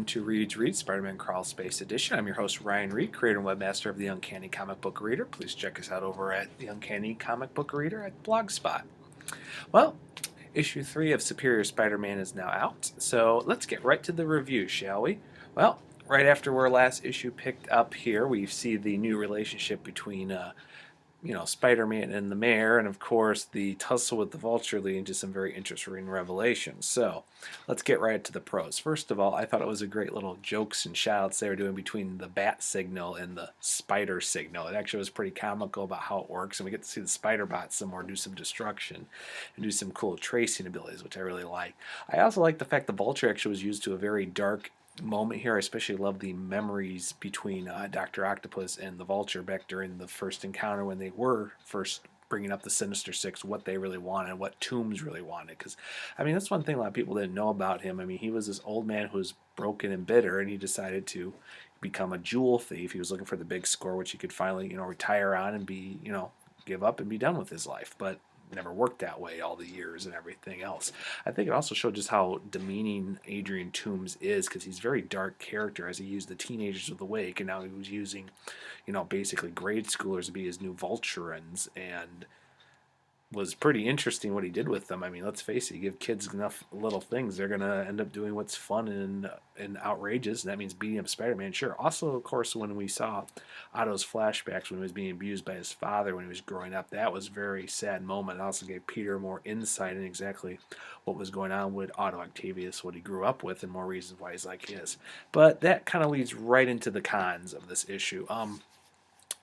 to Reed's Read, Spider-Man Crawl Space Edition. I'm your host, Ryan Reed, creator and webmaster of The Uncanny Comic Book Reader. Please check us out over at The Uncanny Comic Book Reader at Blogspot. Well, issue 3 of Superior Spider-Man is now out, so let's get right to the review, shall we? Well, right after our last issue picked up here, we see the new relationship between Spider-Man and the Mayor, and of course the tussle with the Vulture leading to some very interesting revelations. So let's get right to the pros. First of all, I thought it was a great little jokes and shoutouts they were doing between the bat signal and the spider signal. It actually was pretty comical about how it works, and we get to see the spider bot some more do some destruction and do some cool tracing abilities, which I really like. I also like the fact the Vulture actually was used to a very dark moment here. I especially love the memories between Dr. Octopus and the Vulture back during the first encounter when they were first bringing up the Sinister Six, what they really wanted, what Toomes really wanted. Because, I mean, that's one thing a lot of people didn't know about him. I mean, he was this old man who was broken and bitter, and he decided to become a jewel thief. He was looking for the big score, which he could finally, retire on and be, give up and be done with his life. But never worked that way all the years and everything else. I think it also showed just how demeaning Adrian Toomes is, because he's a very dark character, as he used the teenagers of the Wake, and now he was using, basically grade schoolers to be his new Vulturans, and was pretty interesting what he did with them. I mean, let's face it, you give kids enough little things, they're going to end up doing what's fun and outrageous, and that means beating up Spider-Man, sure. Also, of course, when we saw Otto's flashbacks when he was being abused by his father when he was growing up, that was a very sad moment. It also gave Peter more insight in exactly what was going on with Otto Octavius, what he grew up with, and more reasons why he's like he is. But that kind of leads right into the cons of this issue.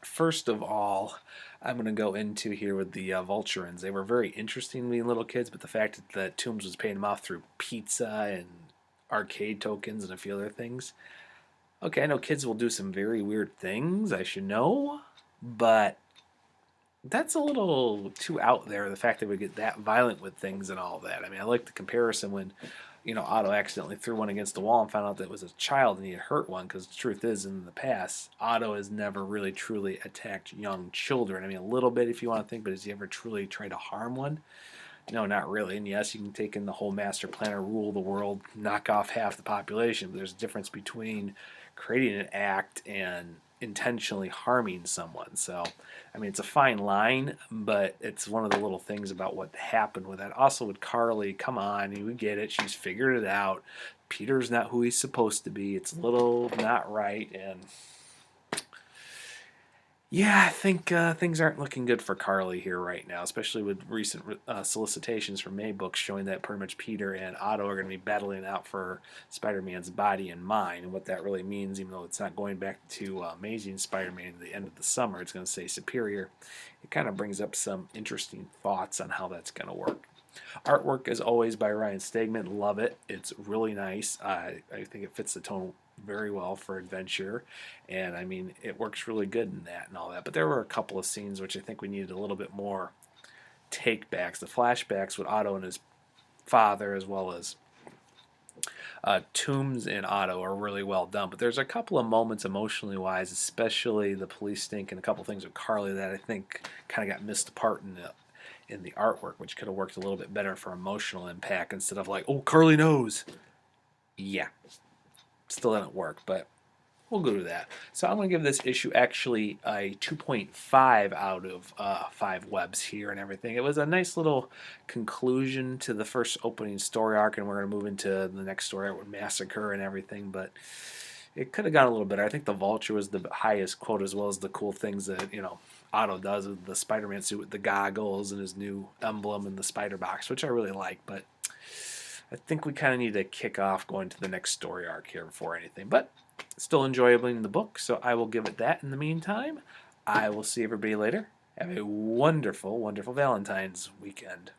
First of all, I'm going to go into here with the Vulturans. They were very interesting being little kids, but the fact that Toomes was paying them off through pizza and arcade tokens and a few other things. Okay, I know kids will do some very weird things, I should know, but that's a little too out there, the fact that we get that violent with things and all that. I mean, I like the comparison when Otto accidentally threw one against the wall and found out that it was a child and he had hurt one, because the truth is, in the past, Otto has never really truly attacked young children. I mean, a little bit if you want to think, but has he ever truly tried to harm one? No, not really. And yes, you can take in the whole master planner, rule the world, knock off half the population, but there's a difference between creating an act and intentionally harming someone. So, I mean, it's a fine line, but it's one of the little things about what happened with that. Also with Carly, come on, we get it. She's figured it out. Peter's not who he's supposed to be. It's a little not right, and yeah, I think things aren't looking good for Carly here right now, especially with recent solicitations from May Books showing that pretty much Peter and Otto are going to be battling out for Spider-Man's body and mind. And what that really means, even though it's not going back to Amazing Spider-Man at the end of the summer, it's going to say Superior. It kind of brings up some interesting thoughts on how that's going to work. Artwork, as always, by Ryan Stegman. Love it. It's really nice. I think it fits the tone very well for adventure, and I mean, it works really good in that and all that. But there were a couple of scenes which I think we needed a little bit more take-backs. The flashbacks with Otto and his father, as well as Toomes and Otto, are really well done. But there's a couple of moments emotionally wise, especially the police stink and a couple of things with Carly, that I think kind of got missed apart in the artwork, which could have worked a little bit better for emotional impact instead of like, oh, Carly knows. Yeah, still didn't work, but we'll go to that. So I'm going to give this issue actually a 2.5 out of 5 webs here and everything. It was a nice little conclusion to the first opening story arc, and we're going to move into the next story arc with Massacre and everything, but it could have gone a little better. I think the Vulture was the highest quote, as well as the cool things that, Otto does with the Spider-Man suit with the goggles and his new emblem and the spider box, which I really like, but I think we kind of need to kick off going to the next story arc here before anything. But still enjoyable in the book, so I will give it that. In the meantime, I will see everybody later. Have a wonderful, wonderful Valentine's weekend.